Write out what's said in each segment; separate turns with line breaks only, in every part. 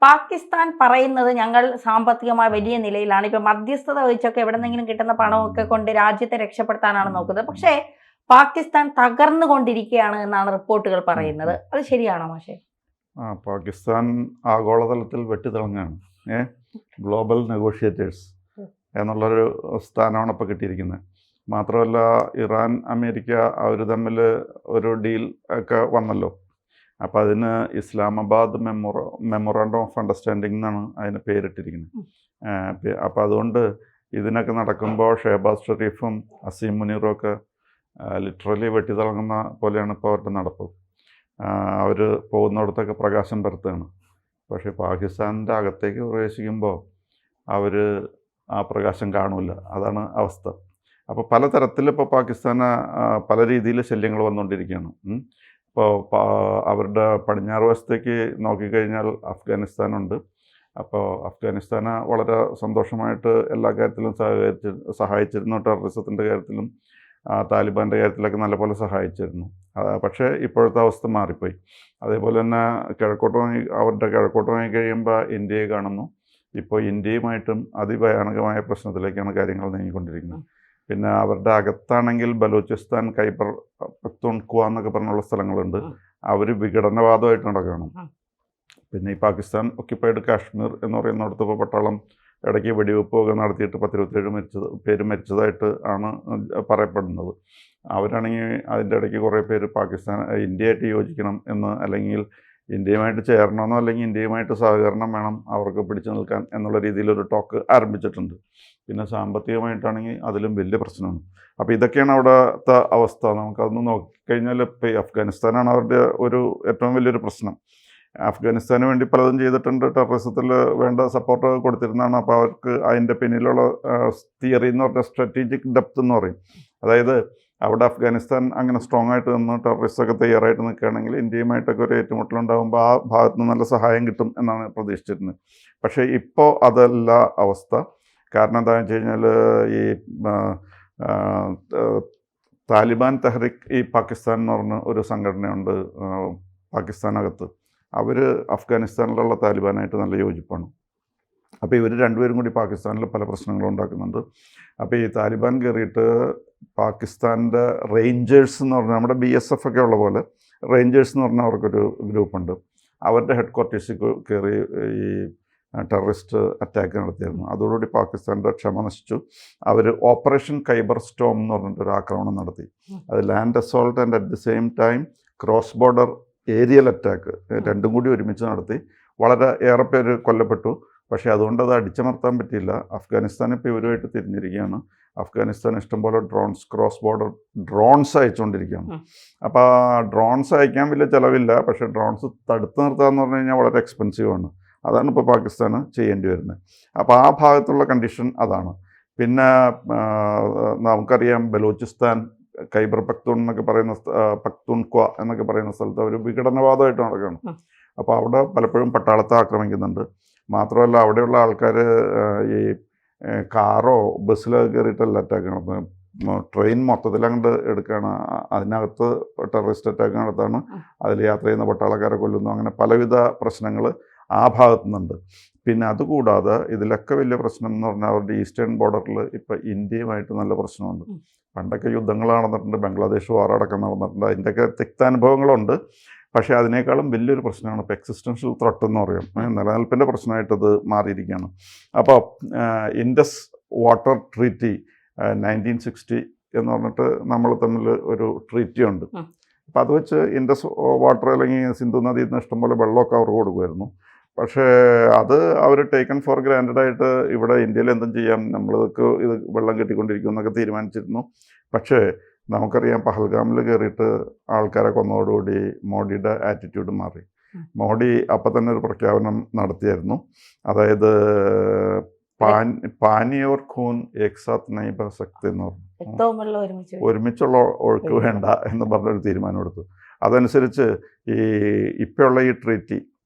പാകിസ്ഥാൻ പറയുന്നത് ഞങ്ങൾ സാമ്പത്തികമായി വലിയ നിലയിലാണ്. ഇപ്പൊ മധ്യസ്ഥത വഹിച്ചൊക്കെ എവിടെന്നെങ്കിലും കിട്ടുന്ന പണമൊക്കെ കൊണ്ട് രാജ്യത്തെ രക്ഷപ്പെടുത്താനാണ് നോക്കുന്നത്. പക്ഷേ പാകിസ്ഥാൻ തകർന്നുകൊണ്ടിരിക്കുകയാണ് എന്നാണ് റിപ്പോർട്ടുകൾ പറയുന്നത്. അത് ശരിയാണോ മാഷേ?
പാകിസ്ഥാൻ ആഗോളതലത്തിൽ വെട്ടിത്തിളങ്ങാണ്. ഗ്ലോബൽ നെഗോഷിയേറ്റേഴ്സ് എന്നുള്ളൊരു സ്ഥാനമാണ് ഇപ്പോൾ കിട്ടിയിരിക്കുന്നത്. മാത്രമല്ല ഇറാൻ അമേരിക്ക അവർ തമ്മിൽ ഒരു ഡീൽ ഒക്കെ വന്നല്ലോ. അപ്പോൾ അതിന് ഇസ്ലാമാബാദ് മെമ്മോറാണ്ടം ഓഫ് അണ്ടർസ്റ്റാൻഡിംഗ് എന്നാണ് അതിന് പേരിട്ടിരിക്കുന്നത്. അപ്പോൾ അതുകൊണ്ട് ഇതിനൊക്കെ നടക്കുമ്പോൾ ഷെഹബാസ് ഷെരീഫും അസീം മുനീറും ഒക്കെ ലിറ്ററലി വെട്ടിത്തിളങ്ങുന്ന പോലെയാണ് ഇപ്പോൾ അവരുടെ നടപ്പ്. അവർ പോകുന്നിടത്തൊക്കെ പ്രകാശം പരത്തുകയാണ്. പക്ഷേ പാകിസ്ഥാനിൻ്റെ അകത്തേക്ക് പ്രവേശിക്കുമ്പോൾ അവർ ആ പ്രകാശം കാണില്ല. അതാണ് അവസ്ഥ. അപ്പോൾ പലതരത്തിൽ ഇപ്പോൾ പാകിസ്ഥാന് പല രീതിയിൽ ശല്യങ്ങൾ വന്നുകൊണ്ടിരിക്കുകയാണ്. ഇപ്പോൾ അവരുടെ പടിഞ്ഞാറ് വശത്തേക്ക് നോക്കിക്കഴിഞ്ഞാൽ അഫ്ഗാനിസ്ഥാനുണ്ട്. അപ്പോൾ അഫ്ഗാനിസ്ഥാനെ വളരെ സന്തോഷമായിട്ട് എല്ലാ കാര്യത്തിലും സഹായിച്ചിരുന്നു. ടെററിസത്തിൻ്റെ കാര്യത്തിലും താലിബാൻ്റെ കാര്യത്തിലൊക്കെ നല്ലപോലെ സഹായിച്ചിരുന്നു. പക്ഷേ ഇപ്പോഴത്തെ അവസ്ഥ മാറിപ്പോയി. അതേപോലെ തന്നെ അവരുടെ കിഴക്കോട്ട് നോക്കി കഴിയുമ്പോൾ ഇന്ത്യയെ കാണുന്നു. ഇപ്പോൾ ഇന്ത്യയുമായിട്ടും അതിഭയാനകമായ പ്രശ്നത്തിലേക്കാണ് കാര്യങ്ങൾ നീങ്ങിക്കൊണ്ടിരിക്കുന്നത്. പിന്നെ അവരുടെ അകത്താണെങ്കിൽ ബലൂചിസ്ഥാൻ, ഖൈബർ പഖ്തൂൺഖ്വ എന്നൊക്കെ പറഞ്ഞുള്ള സ്ഥലങ്ങളുണ്ട്. അവർ വിഘടനവാദമായിട്ട് നടക്കണം. പിന്നെ ഈ പാകിസ്ഥാൻ ഒക്യുപ്പൈഡ് കാശ്മീർ എന്ന് പറയുന്നിടത്ത് ഇപ്പോൾ പട്ടാളം ഇടയ്ക്ക് വെടിവെപ്പൊക്കെ നടത്തിയിട്ട് 27 പേര് മരിച്ചതായിട്ട് ആണ് പറയപ്പെടുന്നത്. അവരാണെങ്കിൽ അതിൻ്റെ ഇടയ്ക്ക് കുറേ പേര് ഇന്ത്യയായിട്ട് യോജിക്കണം എന്ന്, അല്ലെങ്കിൽ ഇന്ത്യയുമായിട്ട് ചേരണമെന്നോ അല്ലെങ്കിൽ ഇന്ത്യയുമായിട്ട് സഹകരണം വേണം അവർക്ക് പിടിച്ചു നിൽക്കാൻ എന്നുള്ള രീതിയിലൊരു ടോക്ക് ആരംഭിച്ചിട്ടുണ്ട്. പിന്നെ സാമ്പത്തികമായിട്ടാണെങ്കിൽ അതിലും വലിയ പ്രശ്നമാണ്. അപ്പോൾ ഇതൊക്കെയാണ് അവിടുത്തെ അവസ്ഥ. നമുക്കതൊന്ന് നോക്കിക്കഴിഞ്ഞാൽ ഇപ്പോൾ ഈ അഫ്ഗാനിസ്ഥാനാണ് അവരുടെ ഏറ്റവും വലിയൊരു പ്രശ്നം. അഫ്ഗാനിസ്ഥാന് വേണ്ടി പലതും ചെയ്തിട്ടുണ്ട്. ടെററിസത്തിൽ വേണ്ട സപ്പോർട്ട് കൊടുത്തിരുന്നതാണ്. അപ്പോൾ അവർക്ക് അതിൻ്റെ പിന്നിലുള്ള തിയറി എന്ന് പറഞ്ഞാൽ സ്ട്രാറ്റജിക് ഡെപ്ത് എന്ന് പറയും. അതായത് അവിടെ അഫ്ഗാനിസ്ഥാൻ അങ്ങനെ സ്ട്രോങ് ആയിട്ട് നിന്ന് ടെററിസ്റ്റൊക്കെ തയ്യാറായിട്ട് നിൽക്കുകയാണെങ്കിൽ ഇന്ത്യയുമായിട്ടൊക്കെ ഒരു ഏറ്റുമുട്ടലുണ്ടാകുമ്പോൾ ആ ഭാഗത്ത് നിന്ന് നല്ല സഹായം കിട്ടും എന്നാണ് പ്രതീക്ഷിച്ചിരുന്നത്. പക്ഷേ ഇപ്പോൾ അതല്ല അവസ്ഥ. കാരണം എന്താണെന്ന് വെച്ച് കഴിഞ്ഞാൽ ഈ താലിബാൻ തെഹ്രിക് ഈ പാകിസ്ഥാൻ എന്ന് പറഞ്ഞ ഒരു സംഘടനയുണ്ട് പാകിസ്ഥാനകത്ത്. അവർ അഫ്ഗാനിസ്ഥാനിലുള്ള താലിബാനായിട്ട് നല്ല യോജിപ്പാണ്. അപ്പോൾ ഇവർ രണ്ടുപേരും കൂടി പാകിസ്ഥാനിൽ പല പ്രശ്നങ്ങളും ഉണ്ടാക്കുന്നുണ്ട്. അപ്പോൾ ഈ താലിബാൻ കയറിയിട്ട് പാകിസ്ഥാൻ്റെ റേഞ്ചേഴ്സ് എന്ന് പറഞ്ഞാൽ നമ്മുടെ BSF ഒക്കെ ഉള്ള പോലെ റേഞ്ചേഴ്സ് എന്ന് പറഞ്ഞാൽ അവർക്കൊരു ഗ്രൂപ്പുണ്ട്. അവരുടെ ഹെഡ് ക്വാർട്ടേഴ്സിൽ കയറി ഈ ടെററിസ്റ്റ് അറ്റാക്ക് നടത്തിയിരുന്നു. അതോടുകൂടി പാകിസ്ഥാൻ്റെ ക്ഷമ നശിച്ചു. അവർ ഓപ്പറേഷൻ ഖൈബർ സ്റ്റോം എന്ന് പറഞ്ഞിട്ടൊരു ആക്രമണം നടത്തി. അത് land assault and at the same time cross border aerial attack രണ്ടും കൂടി ഒരുമിച്ച് നടത്തി. വളരെ ഏറെ പേര് കൊല്ലപ്പെട്ടു. പക്ഷേ അതുകൊണ്ട് അത് അടിച്ചമർത്താൻ പറ്റിയില്ല. അഫ്ഗാനിസ്ഥാൻ ഇപ്പോൾ ഇവരുമായിട്ട് തിരിഞ്ഞിരിക്കുകയാണ്. അഫ്ഗാനിസ്ഥാൻ ഇഷ്ടംപോലെ ക്രോസ് ബോർഡർ ഡ്രോൺസ് അയച്ചുകൊണ്ടിരിക്കുകയാണ്. അപ്പോൾ ആ ഡ്രോൺസ് അയക്കാൻ വലിയ ചിലവില്ല. പക്ഷേ ഡ്രോൺസ് തടുത്ത് നിർത്തുക എന്ന് പറഞ്ഞു കഴിഞ്ഞാൽ വളരെ എക്സ്പെൻസീവാണ്. അതാണ് ഇപ്പോൾ പാകിസ്ഥാന് ചെയ്യേണ്ടി വരുന്നത്. അപ്പോൾ ആ ഭാഗത്തുള്ള കണ്ടീഷൻ അതാണ്. പിന്നെ നമുക്കറിയാം ബലൂചിസ്ഥാൻ, ഖൈബർ പഖ്തൂൺ എന്നൊക്കെ പറയുന്ന പഖ്തൂൺഖ്വ എന്നൊക്കെ പറയുന്ന സ്ഥലത്ത് അവർ വിഘടനവാദമായിട്ട് നടക്കുകയാണ്. അപ്പോൾ അവിടെ പലപ്പോഴും പട്ടാളത്തെ ആക്രമിക്കുന്നുണ്ട്. മാത്രമല്ല അവിടെയുള്ള ആൾക്കാർ ഈ കാറോ ബസ്സിലോ കയറിയിട്ടല്ല അറ്റാക്ക് നടത്തുന്നത്. ട്രെയിൻ മൊത്തത്തിൽ അങ്ങോട്ട് എടുക്കുകയാണ്. അതിനകത്ത് ടെററിസ്റ്റ് അറ്റാക്ക് നടത്താണ്. അതിൽ യാത്ര ചെയ്യുന്ന പട്ടാളക്കാരെ കൊല്ലുന്നു. അങ്ങനെ പലവിധ പ്രശ്നങ്ങൾ ആ ഭാഗത്തു നിന്നുണ്ട്. പിന്നെ അതുകൂടാതെ ഇതിലൊക്കെ വലിയ പ്രശ്നം എന്ന് പറഞ്ഞാൽ അവരുടെ ഈസ്റ്റേൺ ബോർഡറിൽ ഇപ്പോൾ ഇന്ത്യയുമായിട്ട് നല്ല പ്രശ്നമുണ്ട്. പണ്ടൊക്കെ യുദ്ധങ്ങൾ നടന്നിട്ടുണ്ട്. ബംഗ്ലാദേശ് വാറടക്കം നടന്നിട്ടുണ്ട്. അതിൻ്റെയൊക്കെ തിക്താനുഭവങ്ങളുണ്ട്. പക്ഷേ അതിനേക്കാളും വലിയൊരു പ്രശ്നമാണ് ഇപ്പോൾ എക്സിസ്റ്റൻഷ്യൽ ത്രെട്ട് എന്ന് പറയും. നിലനിൽപ്പിൻ്റെ പ്രശ്നമായിട്ടത് മാറിയിരിക്കുകയാണ്. അപ്പോൾ ഇൻഡസ് വാട്ടർ ട്രീറ്റി 1960 എന്ന് പറഞ്ഞിട്ട് നമ്മൾ തമ്മിൽ ഒരു ട്രീറ്റി ഉണ്ട്. അപ്പോൾ അത് വെച്ച് ഇൻഡസ് വാട്ടർ അല്ലെങ്കിൽ സിന്ധു നദിയിൽ നിന്ന് ഇഷ്ടംപോലെ വെള്ളമൊക്കെ അവർക്ക് കൊടുക്കുമായിരുന്നു. പക്ഷേ അത് അവർ ടേക്കൺ ഫോർ ഗ്രാൻഡഡ് ആയിട്ട് ഇവിടെ ഇന്ത്യയിൽ എന്തും ചെയ്യാം, നമ്മൾക്ക് ഇത് വെള്ളം കിട്ടിക്കൊണ്ടിരിക്കും എന്നൊക്കെ തീരുമാനിച്ചിരുന്നു. പക്ഷേ നമുക്കറിയാം പഹൽഗാമിൽ കയറിയിട്ട് ആൾക്കാരെ കൊന്നതോടുകൂടി മോഡിയുടെ ആറ്റിറ്റ്യൂഡ് മാറി. മോഡി അപ്പം തന്നെ ഒരു പ്രഖ്യാപനം നടത്തിയായിരുന്നു. അതായത് പാനി ഓർ ഖൂൻ ഏക് സാത്ത് നഹീ ബഹ് സക്തേ എന്ന് പറഞ്ഞു. ഒരുമിച്ചുള്ള ഒഴുക്ക് വേണ്ട എന്ന് പറഞ്ഞൊരു തീരുമാനം എടുത്തു. അതനുസരിച്ച് ഇപ്പോഴുള്ള ഈ ട്രീറ്റി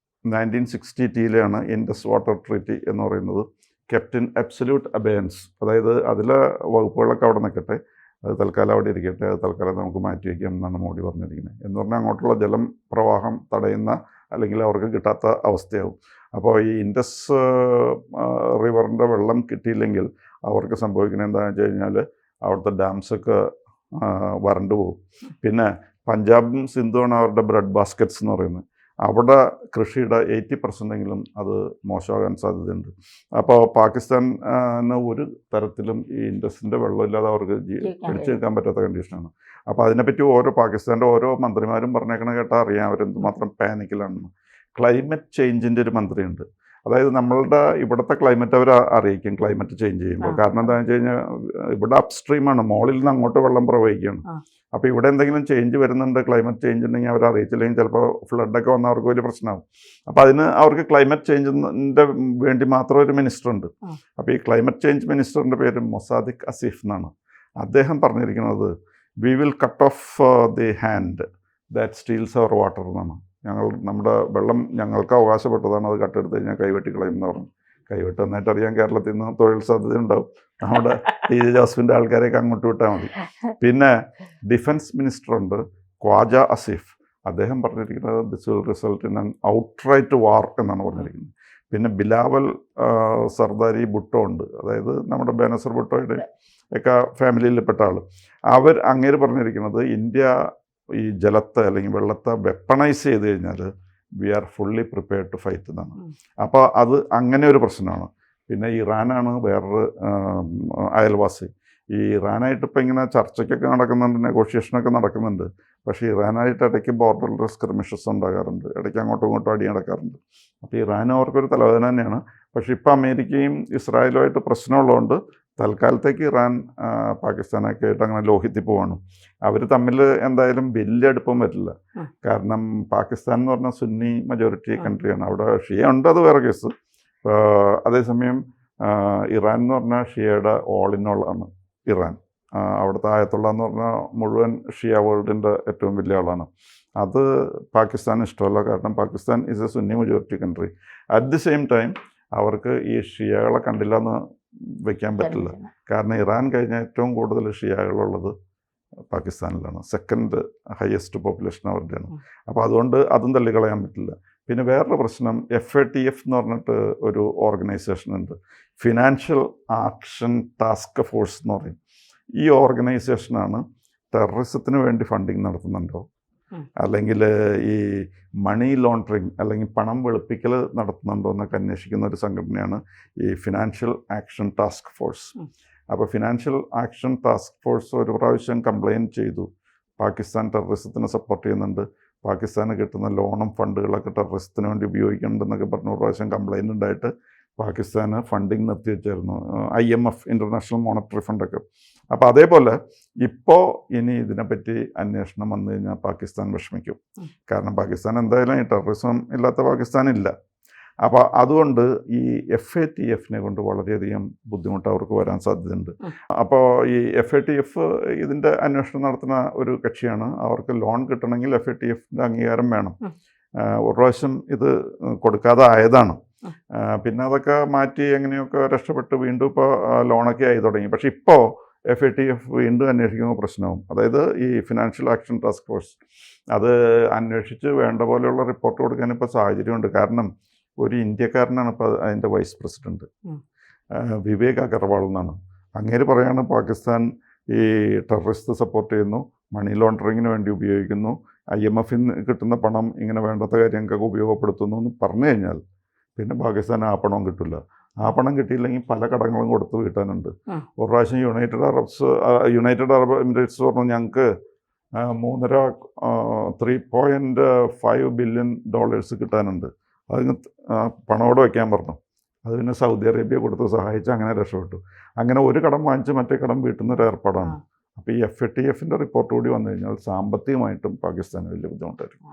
1960 ഇൻഡസ് വാട്ടർ ട്രീറ്റി എന്ന് പറയുന്നത് കെപ്റ്റ് ഇൻ അബ്സല്യൂട്ട് അബയൻസ്. അതായത് അതിലെ വകുപ്പുകളൊക്കെ അവിടെ നിൽക്കട്ടെ, അത് തൽക്കാലം അവിടെ ഇരിക്കട്ടെ, അത് തൽക്കാലം നമുക്ക് മാറ്റി വയ്ക്കാം എന്നാണ് മോഡി പറഞ്ഞിരിക്കുന്നത്. എന്ന് പറഞ്ഞാൽ അങ്ങോട്ടുള്ള ജലം പ്രവാഹം തടയുന്ന അല്ലെങ്കിൽ അവർക്ക് കിട്ടാത്ത അവസ്ഥയാവും. അപ്പോൾ ഈ ഇൻഡസ് റിവറിൻ്റെ വെള്ളം കിട്ടിയില്ലെങ്കിൽ അവർക്ക് സംഭവിക്കുന്നത് എന്താണെന്ന് വെച്ച് കഴിഞ്ഞാൽ അവിടുത്തെ ഡാംസൊക്കെ വരണ്ടു പോകും. പിന്നെ പഞ്ചാബും സിന്ധുവാണ് അവരുടെ ബ്രെഡ് ബാസ്ക്കറ്റ്സ് എന്ന് പറയുന്നത്. അവിടെ കൃഷിയുടെ 80% അത് മോശമാകാൻ സാധ്യതയുണ്ട്. അപ്പോൾ പാകിസ്ഥാന് ഒരു തരത്തിലും ഈ ഇൻഡസിൻ്റെ വെള്ളമില്ലാതെ അവർക്ക് പിടിച്ചു നിൽക്കാൻ പറ്റാത്ത കണ്ടീഷനാണ്. അപ്പോൾ അതിനെപ്പറ്റി പാകിസ്ഥാൻ്റെ ഓരോ മന്ത്രിമാരും പറഞ്ഞേക്കണ കേട്ടാൽ അറിയാം അവരെന്തുമാത്രം പാനിക്കിലാണെന്ന്. ക്ലൈമറ്റ് ചേഞ്ചിൻ്റെ ഒരു മന്ത്രിയുണ്ട്. അതായത് നമ്മളുടെ ഇവിടുത്തെ ക്ലൈമറ്റ് അവർ അറിയിക്കും ക്ലൈമറ്റ് ചേഞ്ച് ചെയ്യുമ്പോൾ. കാരണം എന്താണെന്ന് വെച്ച് കഴിഞ്ഞാൽ ഇവിടെ അപ്സ്ട്രീമാണ്, മോളിൽ നിന്ന് അങ്ങോട്ട് വെള്ളം പ്രവഹിക്കുകയാണ്. അപ്പോൾ ഇവിടെ എന്തെങ്കിലും ചേഞ്ച് വരുന്നുണ്ട്, ക്ലൈമറ്റ് ചേഞ്ച് ഉണ്ടെങ്കിൽ അവർ അറിയിച്ചില്ലെങ്കിൽ ചിലപ്പോൾ ഫ്ലഡൊക്കെ വന്നാൽ അവർക്ക് വലിയ പ്രശ്നമാകും. അപ്പോൾ അതിന് അവർക്ക് ക്ലൈമറ്റ് ചേഞ്ചിൻ്റെ വേണ്ടി മാത്രം ഒരു മിനിസ്റ്റർ ഉണ്ട്. അപ്പോൾ ഈ ക്ലൈമറ്റ് ചേഞ്ച് മിനിസ്റ്ററിൻ്റെ പേര് മൊസാദിഖ് അസീഫ് എന്നാണ്. അദ്ദേഹം പറഞ്ഞിരിക്കുന്നത് we will cut off the hand that steals our water എന്നാണ്. നമ്മുടെ വെള്ളം ഞങ്ങൾക്ക് അവകാശപ്പെട്ടതാണ്, അത് കട്ടെടുത്ത് കഴിഞ്ഞാൽ കൈവെട്ടി കളയുമെന്ന് പറഞ്ഞു. കൈവെട്ട് നന്നായിട്ട് അറിയാം, കേരളത്തിൽ നിന്ന് തൊഴിൽ സാധ്യത ഉണ്ടാവും. നമ്മുടെ ടി ജെ ജോസഫിൻ്റെ ആൾക്കാരെയൊക്കെ അങ്ങോട്ട് വിട്ടാൽ മതി. പിന്നെ ഡിഫൻസ് മിനിസ്റ്റർ ഉണ്ട് ഖ്വാജ അസീഫ്. അദ്ദേഹം പറഞ്ഞിരിക്കുന്നത് this will result in an outright war എന്നാണ് പറഞ്ഞിരിക്കുന്നത്. പിന്നെ ബിലാവൽ സർദാരി ഭുട്ടോ ഉണ്ട്, അതായത് നമ്മുടെ ബേനസർ ഭുട്ടോയുടെ ഒക്കെ ഫാമിലിയിൽപ്പെട്ട ആൾ. അങ്ങേര് പറഞ്ഞിരിക്കുന്നത് ഇന്ത്യ ഈ ജലത്തെ അല്ലെങ്കിൽ വെള്ളത്തെ വെപ്പണൈസ് ചെയ്ത് കഴിഞ്ഞാൽ we are fully prepared to fight എന്നാണ്. അപ്പോൾ അത് അങ്ങനെ ഒരു പ്രശ്നമാണ്. പിന്നെ ഇറാനാണ് വേറൊരു അയൽവാസി. ഈ ഇറാനായിട്ട് ഇപ്പോൾ ഇങ്ങനെ ചർച്ചയ്ക്കൊക്കെ നടക്കുന്നുണ്ട്, നെഗോഷിയേഷനൊക്കെ നടക്കുന്നുണ്ട്. പക്ഷേ ഇറാനായിട്ട് ഇടയ്ക്ക് ബോർഡറിൽ സ്ക്രിമിഷസ് ഉണ്ടാകാറുണ്ട്, ഇടയ്ക്ക് അങ്ങോട്ടും ഇങ്ങോട്ടും അടി നടക്കാറുണ്ട്. അപ്പോൾ ഇറാനും അവർക്കൊരു തലവേദന തന്നെയാണ്. പക്ഷേ ഇപ്പോൾ അമേരിക്കയും ഇസ്രായേലുമായിട്ട് പ്രശ്നമുള്ളതുകൊണ്ട് തൽക്കാലത്തേക്ക് ഇറാൻ പാകിസ്ഥാനൊക്കെ ആയിട്ട് അങ്ങനെ ലോഹിത്തിൽ പോവാണ്. അവർ തമ്മിൽ എന്തായാലും വലിയ അടുപ്പം വരില്ല. കാരണം പാകിസ്ഥാൻ എന്ന് പറഞ്ഞാൽ സുന്നി മജോറിറ്റി കൺട്രിയാണ്. അവിടെ ഷിയ ഉണ്ട്, അത് വേറെ കേസ്. അതേസമയം ഇറാൻ എന്ന് പറഞ്ഞാൽ ഷിയയുടെ ഓൾ ഇൻ ഓൾ ആണ് ഇറാൻ. അവിടുത്തെ ആയത്തുള്ള എന്ന് പറഞ്ഞാൽ മുഴുവൻ ഷിയ വേൾഡിൻ്റെ ഏറ്റവും വലിയ ആളാണ്. അത് പാകിസ്ഥാൻ ഇഷ്ടമല്ല. കാരണം Pakistan is A Sunni majority country. At the same time അവർക്ക് ഈ ഷിയകളെ കണ്ടില്ല എന്ന് വയ്ക്കാൻ പറ്റില്ല. കാരണം ഇറാൻ കഴിഞ്ഞ ഏറ്റവും കൂടുതൽ ഷിയകളുള്ളത് പാകിസ്ഥാനിലാണ്. സെക്കൻഡ് ഹയസ്റ്റ് പോപ്പുലേഷൻ അവരുടെയാണ്. അപ്പോൾ അതുകൊണ്ട് അതും തള്ളിക്കളയാൻ പറ്റില്ല. പിന്നെ വേറൊരു പ്രശ്നം FATF എന്ന് പറഞ്ഞിട്ട് ഒരു ഓർഗനൈസേഷൻ ഉണ്ട്, ഫിനാൻഷ്യൽ ആക്ഷൻ ടാസ്ക് ഫോഴ്സ് എന്ന് പറയും. ഈ ഓർഗനൈസേഷനാണ് ടെററിസത്തിന് വേണ്ടി ഫണ്ടിങ് നടത്തുന്നുണ്ടോ, അല്ലെങ്കിൽ ഈ മണി ലോണ്ടറിങ് അല്ലെങ്കിൽ പണം വെളുപ്പിക്കൽ നടത്തുന്നുണ്ടോ എന്നൊക്കെ അന്വേഷിക്കുന്ന ഒരു സംഘടനയാണ് ഈ ഫിനാൻഷ്യൽ ആക്ഷൻ ടാസ്ക് ഫോഴ്സ്. അപ്പോൾ ഫിനാൻഷ്യൽ ആക്ഷൻ ടാസ്ക് ഫോഴ്സ് ഒരു പ്രാവശ്യം കംപ്ലയിൻറ്റ് ചെയ്തു, പാകിസ്ഥാൻ ടെററിസത്തിന് സപ്പോർട്ട് ചെയ്യുന്നുണ്ട്, പാകിസ്ഥാന് കിട്ടുന്ന ലോണും ഫണ്ടുകളൊക്കെ ടെററിസത്തിന് വേണ്ടി ഉപയോഗിക്കുന്നുണ്ടെന്നൊക്കെ പറഞ്ഞ ഒരു പ്രാവശ്യം കംപ്ലയിൻ്റ് ഉണ്ടായിട്ട് പാകിസ്ഥാന് ഫണ്ടിങ് നിർത്തിവെച്ചായിരുന്നു, IMF ഇൻ്റർനാഷണൽ മോണിറ്ററി ഫണ്ടൊക്കെ. അപ്പോൾ അതേപോലെ ഇപ്പോൾ ഇനി ഇതിനെപ്പറ്റി അന്വേഷണം വന്നു കഴിഞ്ഞാൽ പാകിസ്ഥാൻ വിഷമിക്കും. കാരണം പാകിസ്ഥാൻ എന്തായാലും ഈ ടെററിസം ഇല്ലാത്ത പാകിസ്ഥാനില്ല. അപ്പോൾ അതുകൊണ്ട് ഈ FATFനെ കൊണ്ട് വളരെയധികം ബുദ്ധിമുട്ട് അവർക്ക് വരാൻ സാധ്യതയുണ്ട്. അപ്പോൾ ഈ FATF ഇതിൻ്റെ അന്വേഷണം നടത്തുന്ന ഒരു കക്ഷിയാണ്. അവർക്ക് ലോൺ കിട്ടണമെങ്കിൽ FATFൻ്റെ അംഗീകാരം വേണം. ഒരു പ്രാവശ്യം ഇത് കൊടുക്കാതെ ആയതാണ്. പിന്നെ അതൊക്കെ മാറ്റി എങ്ങനെയൊക്കെ രക്ഷപ്പെട്ട് വീണ്ടും ഇപ്പോൾ ലോണൊക്കെ ആയി തുടങ്ങി. പക്ഷെ ഇപ്പോൾ FATF വീണ്ടും അന്വേഷിക്കുമ്പോൾ പ്രശ്നവും. അതായത് ഈ ഫിനാൻഷ്യൽ ആക്ഷൻ ടാസ്ക് ഫോഴ്സ് അത് അന്വേഷിച്ച് വേണ്ട പോലെയുള്ള റിപ്പോർട്ട് കൊടുക്കാൻ ഇപ്പോൾ സാഹചര്യമുണ്ട്. കാരണം ഒരു ഇന്ത്യക്കാരനാണ് ഇപ്പോൾ അതിൻ്റെ വൈസ് പ്രസിഡൻറ്റ്, വിവേക് അഗർവാൾ എന്നാണ്. അങ്ങേര് പറയാണ് പാകിസ്ഥാൻ ഈ ടെററിസ്റ്റ് സപ്പോർട്ട് ചെയ്യുന്നു, മണി ലോണ്ടറിങ്ങിന് വേണ്ടി ഉപയോഗിക്കുന്നു, IMF കിട്ടുന്ന പണം ഇങ്ങനെ വേണ്ടാത്ത കാര്യങ്ങൾക്കൊക്കെ ഉപയോഗപ്പെടുത്തുന്നു എന്ന് പറഞ്ഞു കഴിഞ്ഞാൽ പിന്നെ പാകിസ്ഥാൻ ആ പണവും കിട്ടില്ല. ആ പണം കിട്ടിയില്ലെങ്കിൽ പല കടങ്ങളും കൊടുത്ത് വീട്ടാനുണ്ട്. ഒരു പ്രാവശ്യം യുണൈറ്റഡ് അറബ് എമിറേറ്റ്സ് പറഞ്ഞു ഞങ്ങൾക്ക് 3.5 ബില്യൺ ഡോളേഴ്സ് കിട്ടാനുണ്ട്, അതിന് പണമോടെ വയ്ക്കാൻ പറഞ്ഞു. അത് പിന്നെ സൗദി അറേബ്യ കൊടുത്ത് സഹായിച്ച് അങ്ങനെ രക്ഷപ്പെട്ടു. അങ്ങനെ ഒരു കടം വാങ്ങിച്ച് മറ്റേ കടം വീട്ടുന്നൊരു ഏർപ്പാടാണ്. അപ്പോൾ ഈ FATFൻ്റെ റിപ്പോർട്ട് കൂടി വന്നു കഴിഞ്ഞാൽ സാമ്പത്തികമായിട്ടും പാകിസ്ഥാന് വലിയ ബുദ്ധിമുട്ടായിരിക്കും.